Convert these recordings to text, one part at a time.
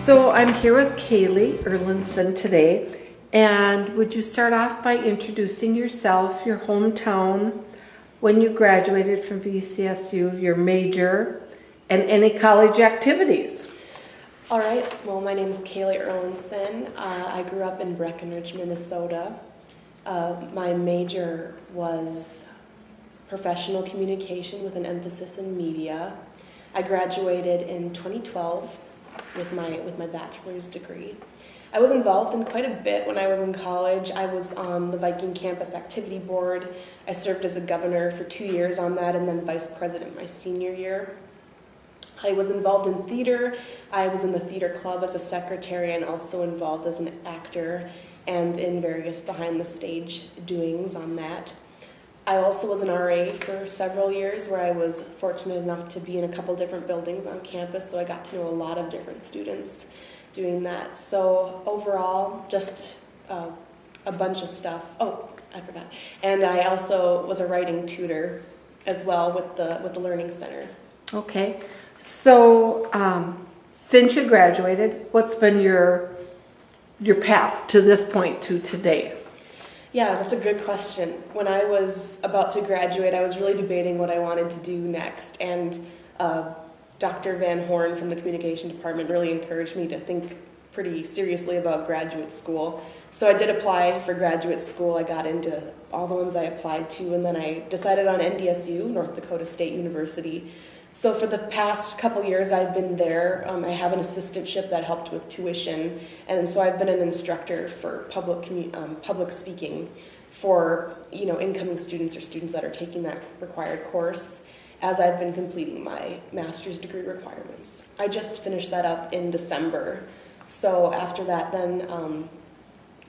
So I'm here with Kayley Erlandson today, and would you start off by introducing yourself, your hometown, when you graduated from VCSU, your major, and any college activities? All right, well, my name is Kayley Erlandson. I grew up in Breckenridge, Minnesota. My major was professional communication with an emphasis in media. I graduated in 2012 with my bachelor's degree. I was involved in quite a bit when I was in college. I was on the Viking Campus Activity Board. I served as a governor for 2 years on that, and then vice president my senior year. I was involved in theater. I was in the theater club as a secretary and also involved as an actor and in various behind-the-stage doings on that. I also was an RA for several years where I was fortunate enough to be in a couple different buildings on campus, so I got to know a lot of different students doing that. So overall, just a bunch of stuff. Oh, I forgot. And I also was a writing tutor as well with the Learning Center. Okay, so since you graduated, what's been your path to this point to today? Yeah, that's a good question. When I was about to graduate, I was really debating what I wanted to do next, and Dr. Van Horn from the communication department really encouraged me to think pretty seriously about graduate school. So I did apply for graduate school. I got into all the ones I applied to, and then I decided on NDSU, North Dakota State University. So for the past couple years I've been there. I have an assistantship that helped with tuition, and so I've been an instructor for public speaking for incoming students or students that are taking that required course as I've been completing my master's degree requirements. I just finished that up in December. So after that then,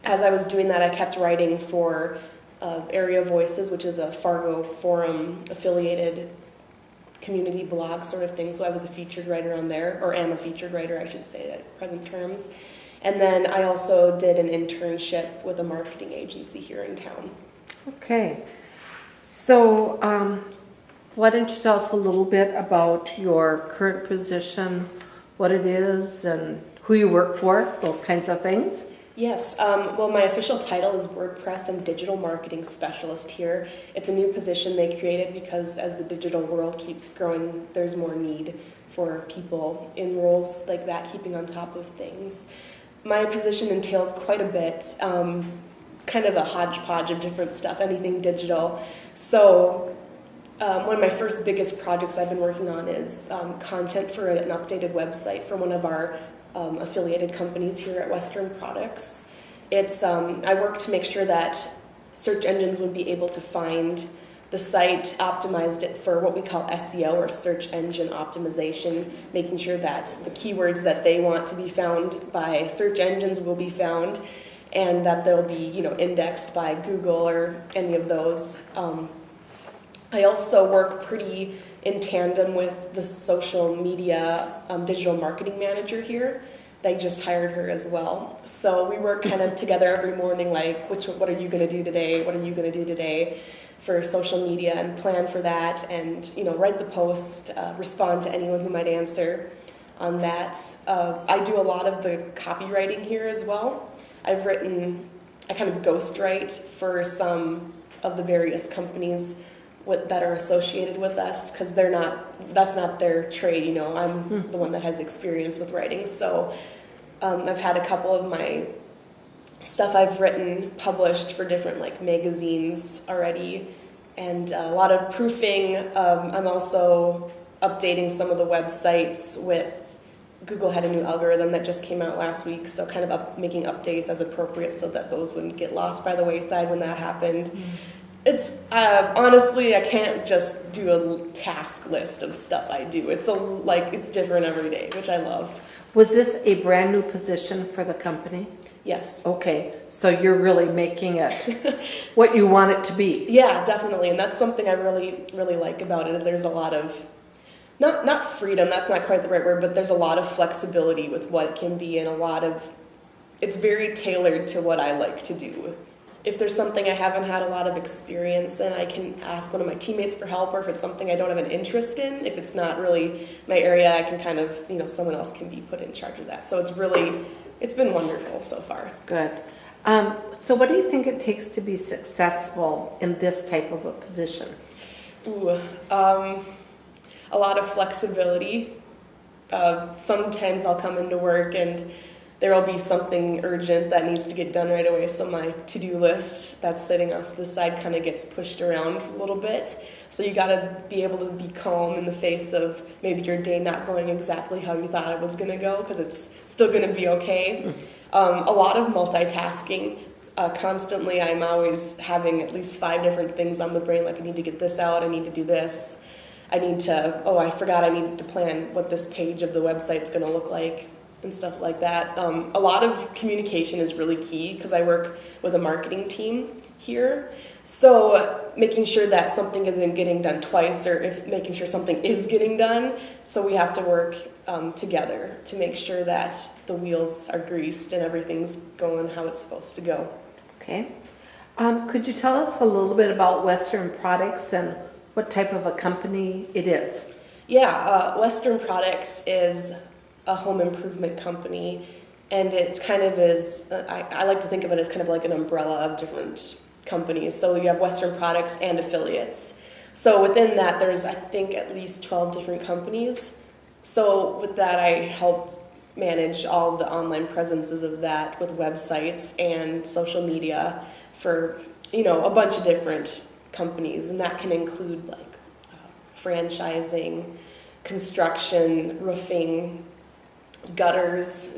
as I was doing that, I kept writing for Area Voices, which is a Fargo Forum affiliated community blog sort of thing, so I was a featured writer on there, or am a featured writer, I should say, at present terms. And then I also did an internship with a marketing agency here in town. Okay, so why don't you tell us a little bit about your current position, what it is, and who you work for, those kinds of things? Yes, well, my official title is WordPress and Digital Marketing Specialist here. It's a new position they created because as the digital world keeps growing, there's more need for people in roles like that, keeping on top of things. My position entails quite a bit. It's kind of a hodgepodge of different stuff, anything digital. So one of my first biggest projects I've been working on is content for an updated website for one of our affiliated companies here at Western Products. I work to make sure that search engines would be able to find the site, optimized it for what we call SEO, or search engine optimization, making sure that the keywords that they want to be found by search engines will be found, and that they'll be indexed by Google or any of those. I also work pretty in tandem with the social media digital marketing manager here. They just hired her as well. So we work kind of together every morning, like, what are you going to do today? What are you going to do today for social media, and plan for that, and write the post, respond to anyone who might answer on that. I do a lot of the copywriting here as well. I kind of ghostwrite for some of the various companies that are associated with us, because that's not their trade. I'm the one that has experience with writing. So I've had a couple of my stuff I've written published for different magazines already, and a lot of proofing. I'm also updating some of the websites with Google had a new algorithm that just came out last week, so kind of making updates as appropriate so that those wouldn't get lost by the wayside when that happened. It's honestly, I can't just do a task list of stuff I do. It's different every day, which I love. Was this a brand new position for the company? Yes. Okay, so you're really making it what you want it to be. Yeah, definitely, and that's something I really, really like about it, is there's a lot of, not freedom, that's not quite the right word, but there's a lot of flexibility with what it can be, and it's very tailored to what I like to do. if there's something I haven't had a lot of experience in, I can ask one of my teammates for help, or if it's something I don't have an interest in, if it's not really my area, I can kind of, someone else can be put in charge of that. So it's been wonderful so far. Good. So what do you think it takes to be successful in this type of a position? A lot of flexibility. Sometimes I'll come into work and there will be something urgent that needs to get done right away, so my to-do list that's sitting off to the side kind of gets pushed around a little bit. So you got to be able to be calm in the face of maybe your day not going exactly how you thought it was going to go, because it's still going to be okay. A lot of multitasking. Constantly, I'm always having at least 5 different things on the brain, like I need to get this out, I need to do this. I forgot I needed to plan what this page of the website's going to look like and stuff like that. A lot of communication is really key because I work with a marketing team here. So making sure that something isn't getting done twice, or if making sure something is getting done. So we have to work together to make sure that the wheels are greased and everything's going how it's supposed to go. Okay. Could you tell us a little bit about Western Products and what type of a company it is? Yeah, Western Products is a home improvement company, and it kind of is, I like to think of it as kind of like an umbrella of different companies. So you have Western Products and affiliates. So within that, there's, I think, at least 12 different companies. So with that, I help manage all the online presences of that with websites and social media for, a bunch of different companies. And that can include like franchising, construction, roofing, gutters,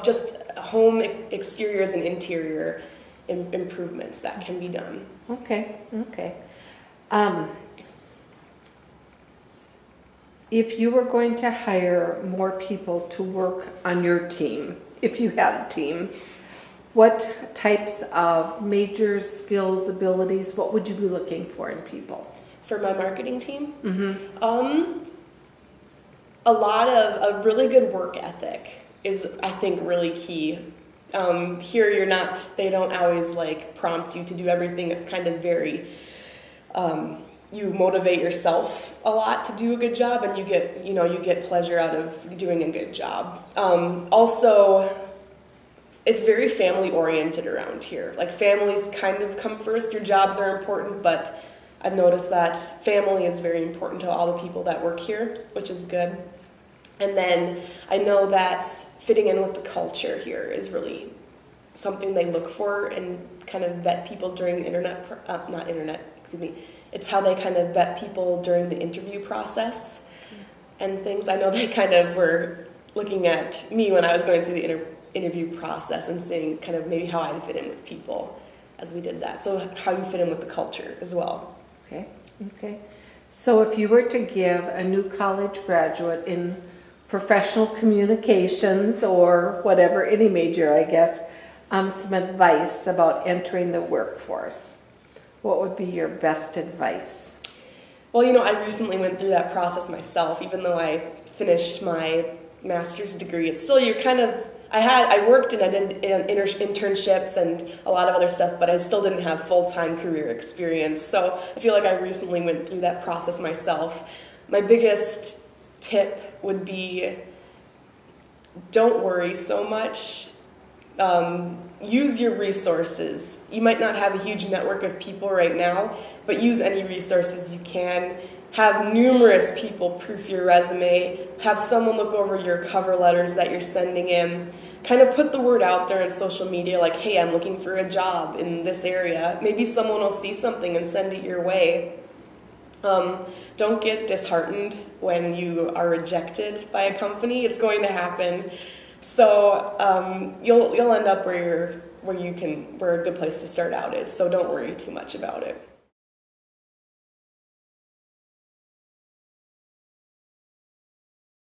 just home exteriors and interior improvements that can be done. Okay. If you were going to hire more people to work on your team, if you had a team, what types of major skills, abilities, what would you be looking for in people? For my marketing team? Mm-hmm. A lot of a really good work ethic is, I think, really key. Here they don't always prompt you to do everything. It's kind of very, you motivate yourself a lot to do a good job, and you get pleasure out of doing a good job. Also, it's very family oriented around here. Families kind of come first. Your jobs are important, but I've noticed that family is very important to all the people that work here, which is good. And then I know that fitting in with the culture here is really something they look for and kind of vet people during the it's how they kind of vet people during the interview process and things. I know they kind of were looking at me when I was going through the interview process and seeing kind of maybe how I'd fit in with people as we did that. So how you fit in with the culture as well. Okay. So if you were to give a new college graduate in professional communications or whatever, any major, I guess, some advice about entering the workforce, what would be your best advice? Well, I recently went through that process myself. Even though I finished my master's degree, it's still, I worked and I did internships and a lot of other stuff, but I still didn't have full-time career experience. So I feel like I recently went through that process myself. My biggest tip would be, don't worry so much. Use your resources. You might not have a huge network of people right now, but use any resources you can. Have numerous people proof your resume. Have someone look over your cover letters that you're sending in. Kind of put the word out there on social media like, hey, I'm looking for a job in this area. Maybe someone will see something and send it your way. Don't get disheartened when you are rejected by a company. It's going to happen. So you'll end up where a good place to start out is. So don't worry too much about it.